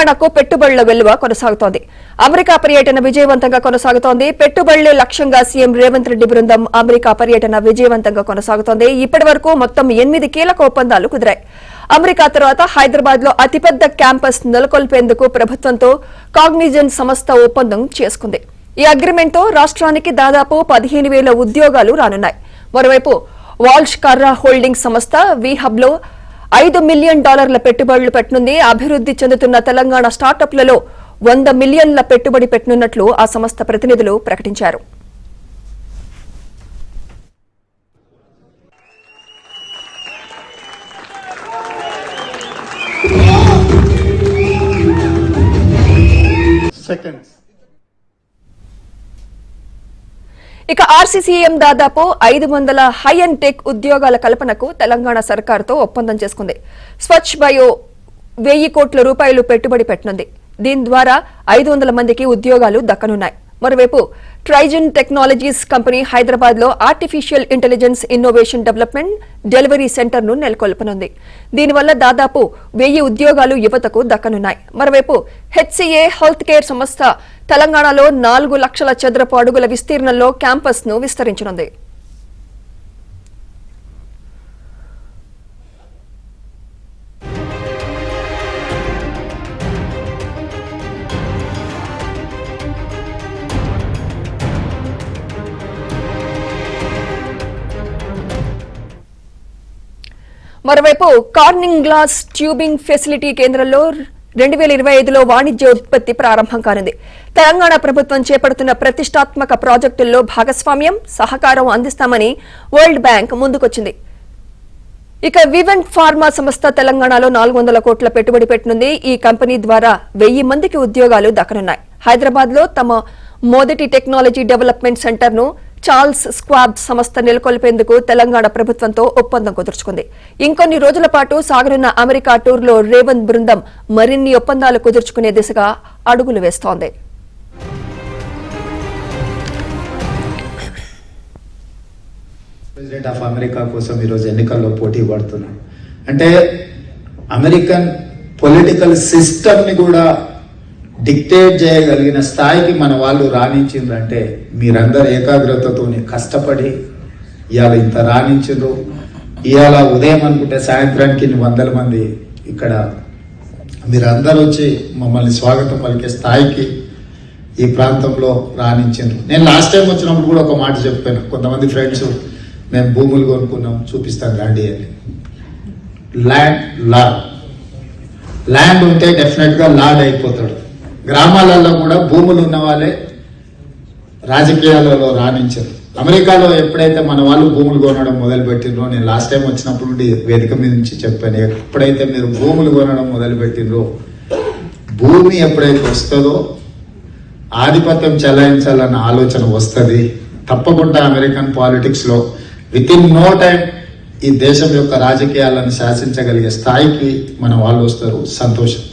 తెలంగాణకు పెట్టుబడుల వెలువ కొనసాగుతోంది. అమెరికా పర్యటన విజయవంతంగా కొనసాగుతోంది. పెట్టుబడులే లక్ష్యంగా సీఎం రేవంత్ రెడ్డి బృందం అమెరికా పర్యటన విజయవంతంగా కొనసాగుతోంది. ఇప్పటివరకు మొత్తం 8 కీలక ఒప్పందాలు కుదిరాయి. అమెరికా తర్వాత హైదరాబాద్ లో అతిపెద్ద క్యాంపస్ నెలకొల్పేందుకు ప్రభుత్వంతో కాగ్నిజెంట్ సంస్థ ఒప్పందం చేసుకుంది. ఈ అగ్రిమెంట్తో రాష్ట్రానికి దాదాపు 15,000 ఉద్యోగాలు రానున్నాయి. మరోవైపు వాల్ష్ కర్రా హోల్డింగ్స్ సంస్థ వీహబ్ లో $5 మిలియన్ పెట్టుబడులు పెట్టనుంది. అభివృద్ధి చెందుతున్న తెలంగాణ స్టార్టప్లలో 100 మిలియన్ల పెట్టుబడి పెట్టనున్నట్లు ఆ సంస్థ ప్రతినిధులు ప్రకటించారు. ఇక ఆర్సీసీఎం దాదాపు 500 హై అండ్ టెక్ ఉద్యోగాల కల్పనకు తెలంగాణ సర్కారుతో ఒప్పందం చేసుకుంది. స్వచ్ఛ్ బయో 1000 కోట్ల రూపాయలు పెట్టుబడి పెట్టనుంది. దీని ద్వారా 500 మందికి ఉద్యోగాలు దక్కనున్నాయి. మరోవైపు ట్రైజన్ టెక్నాలజీస్ కంపెనీ హైదరాబాద్ లో artificial intelligence innovation development delivery centre ను నెలకొల్పనుంది. దీనివల్ల దాదాపు 1000 ఉద్యోగాలు యువతకు దక్కనున్నాయి. మరోవైపు హెచ్సీఏ హెల్త్ కేర్ సంస్థ తెలంగాణలో 4 లక్షల చదరపు అడుగుల విస్తీర్ణంలో క్యాంపస్ ను విస్తరించనుంది. మరోవైపు కార్నింగ్ గ్లాస్ ట్యూబింగ్ ఫెసిలిటీ కేంద్రంలో 2025లో వాణిజ్య ఉత్పత్తి ప్రారంభం కానుంది. తెలంగాణ ప్రభుత్వం చేపడుతున్న ప్రతిష్టాత్మక ప్రాజెక్టుల్లో భాగస్వామ్యం, సహకారం అందిస్తామని వరల్డ్ బ్యాంక్ ముందుకొచ్చింది. ఇక వివెంట్ ఫార్మా సంస్థ తెలంగాణలో 400 కోట్ల పెట్టుబడి పెట్టనుంది. ఈ కంపెనీ ద్వారా 1000 మందికి ఉద్యోగాలు దక్కనున్నాయి. హైదరాబాద్ లో తమ మొదటి టెక్నాలజీ డెవలప్మెంట్ సెంటర్ ను చార్ల్స్ స్క్వాబ్ సంస్థ నెలకొల్పేందుకు తెలంగాణ ప్రభుత్వంతో ఒప్పందం కుదుర్చుకుంది. ఇంకొన్ని రోజుల పాటు సాగనున్న అమెరికా టూర్లో రేవంత్ బృందం మరిన్ని ఒప్పందాలు కుదుర్చుకునే దిశగా అడుగులు వేస్తోంది. ప్రెసిడెంట్ ఆఫ్ అమెరికా కోసం ఈరోజు ఎన్నికల్లో పోటీ పడుతున్నాం అంటే అమెరికన్ పొలిటికల్ సిస్టమ్ ని కూడా డిక్టేట్ చేయగలిగిన స్థాయికి మన వాళ్ళు రాణించిందంటే మీరందరూ ఏకాగ్రతతో కష్టపడి ఇవాళ ఇంత రాణించారు. ఇవాళ ఉదయం అనుకుంటే సాయంత్రానికి 100 మంది ఇక్కడ మీరందరూ వచ్చి మమ్మల్ని స్వాగతం పలికే స్థాయికి ఈ ప్రాంతంలో రాణించారు. నేను లాస్ట్ టైం వచ్చినప్పుడు కూడా ఒక మాట చెప్పాను. కొంతమంది ఫ్రెండ్స్ మేము భూములు కొనుక్కున్నాం చూపిస్తాను రండి అని. ల్యాండ్ ఉంటే డెఫినెట్గా లార్డ్ అయిపోతాడు. గ్రామాలలో కూడా భూములు ఉన్న వాళ్ళే రాజకీయాలలో రాణించారు. అమెరికాలో ఎప్పుడైతే మన వాళ్ళు భూములు కొనడం మొదలుపెట్టినరో, నేను లాస్ట్ టైం వచ్చినప్పుడు వేదిక మీద నుంచి చెప్పాను, ఎప్పుడైతే మీరు భూములు కొనడం మొదలుపెట్టినరో, భూమి ఎప్పుడైతే వస్తుందో ఆధిపత్యం చెలాయించాలన్న ఆలోచన వస్తుంది. తప్పకుండా అమెరికన్ పాలిటిక్స్ లో విత్ ఇన్ నో టైం ఈ దేశం యొక్క రాజకీయాలను శాసించగలిగే స్థాయికి మన వాళ్ళు వస్తారు. సంతోషం.